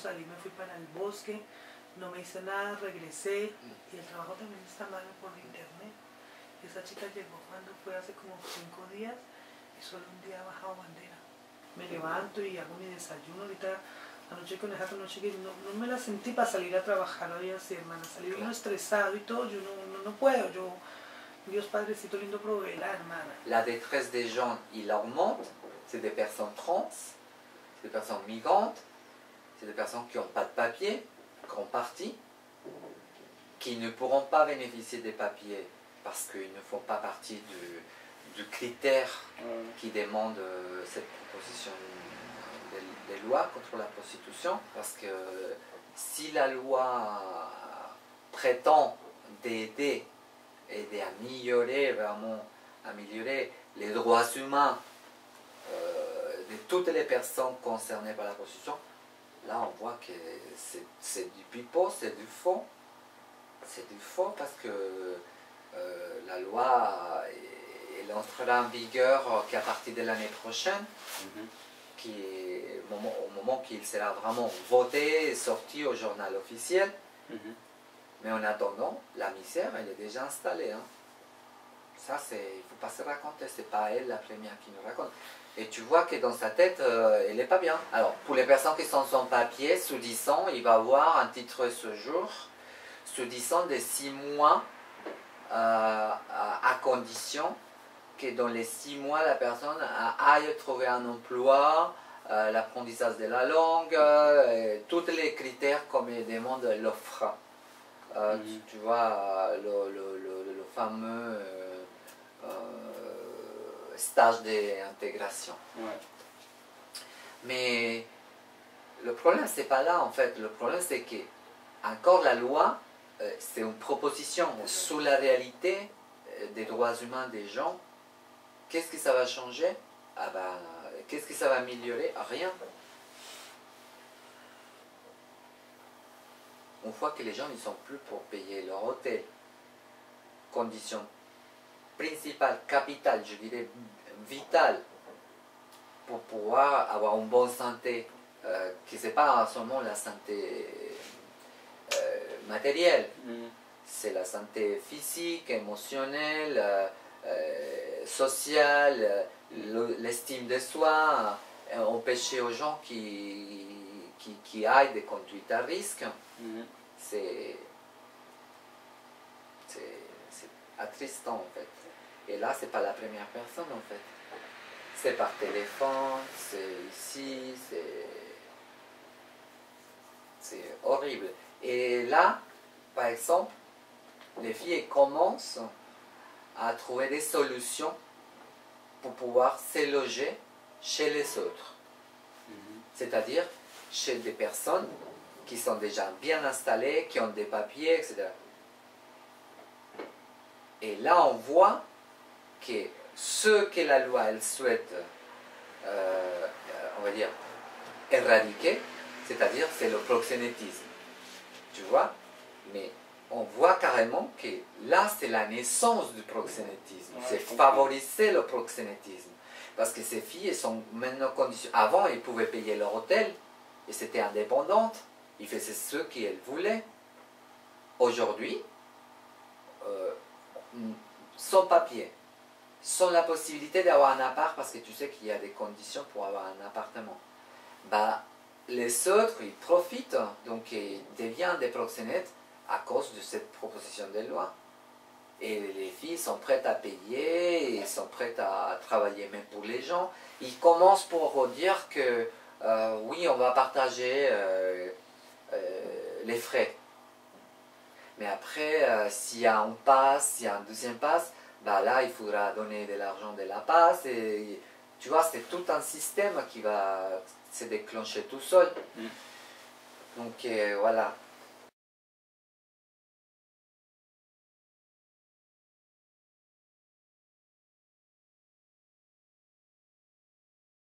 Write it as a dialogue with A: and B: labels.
A: salí, me fui para el bosque, no me hice nada, regresé y el trabajo también está mal por internet. Esa chica llegó cuando fue hace como 5 días y solo un día ha bajado bandera. Me levanto y hago mi desayuno. Ahorita anoche con esa noche que no me la sentí para salir a trabajar hoy así, hermana. Salí uno estresado y todo, yo no puedo. Yo, Dios Padrecito lindo proveerá, hermana.
B: La détresse des gens, il augmente. C'est des personnes trans, c'est des personnes migrantes, c'est des personnes qui n'ont pas de papier, grande partie, qui ne pourront pas bénéficier des papiers parce qu'ils ne font pas partie du critère qui demande cette proposition des lois contre la prostitution. Parce que si la loi prétend d'aider à améliorer, vraiment améliorer les droits humains de toutes les personnes concernées par la prostitution, là on voit que c'est du pipeau, c'est du faux. C'est du faux parce que la loi elle entrera en vigueur qu'à partir de l'année prochaine, au moment qu'il sera vraiment voté et sorti au journal officiel. Mais en attendant, la misère, elle est déjà installée. Hein. Ça, il ne faut pas se raconter, c'est pas elle la première qui nous raconte. Et tu vois que dans sa tête, elle n'est pas bien. Alors, pour les personnes qui sont sans papier, sous 10 ans, il va avoir un titre ce jour, sous 10 ans de 6 mois, à condition que dans les 6 mois, la personne aille trouver un emploi, l'apprentissage de la langue, tous les critères comme demande l'offre. Tu vois, le fameux stage d'intégration.
C: Ouais.
B: Mais le problème, c'est pas là en fait. Le problème, c'est que, encore la loi, c'est une proposition. Sous la réalité des droits humains des gens, qu'est-ce que ça va changer? Ah ben, qu'est-ce que ça va améliorer? Rien. On voit que les gens ne sont plus pour payer leur hôtel. Condition principale, capitale, je dirais vitale, pour pouvoir avoir une bonne santé, qui n'est pas seulement la santé matérielle, c'est la santé physique, émotionnelle, sociale, l'estime de soi, empêcher aux gens qui aillent des conduites à risque. C'est attristant en fait. Et là, c'est pas la première personne en fait. C'est par téléphone, c'est ici, c'est horrible. Et là, par exemple, les filles commencent à trouver des solutions pour pouvoir se loger chez les autres. C'est-à-dire chez des personnes qui sont déjà bien installées, qui ont des papiers, etc. Et là, on voit que ce que la loi elle souhaite, on va dire, éradiquer, c'est-à-dire c'est le proxénétisme. Tu vois? Mais on voit carrément que là, c'est la naissance du proxénétisme. Ouais, c'est favoriser le proxénétisme. Parce que ces filles, elles sont maintenant conditionnées. Avant, elles pouvaient payer leur hôtel, et c'était indépendante. Ils faisaient ce qu'elles voulaient. Aujourd'hui, sans papier, sans la possibilité d'avoir un appart, parce que tu sais qu'il y a des conditions pour avoir un appartement, bah, les autres, ils profitent, donc ils deviennent des proxénètes à cause de cette proposition de loi. Et les filles sont prêtes à payer, et sont prêtes à travailler même pour les gens. Ils commencent pour dire que oui, on va partager les frais. Mais après, s'il y a un pass, s'il y a un deuxième pass, bah là, il faudra donner de l'argent de la passe. Et, tu vois, c'est tout un système qui va se déclencher tout seul. Donc voilà.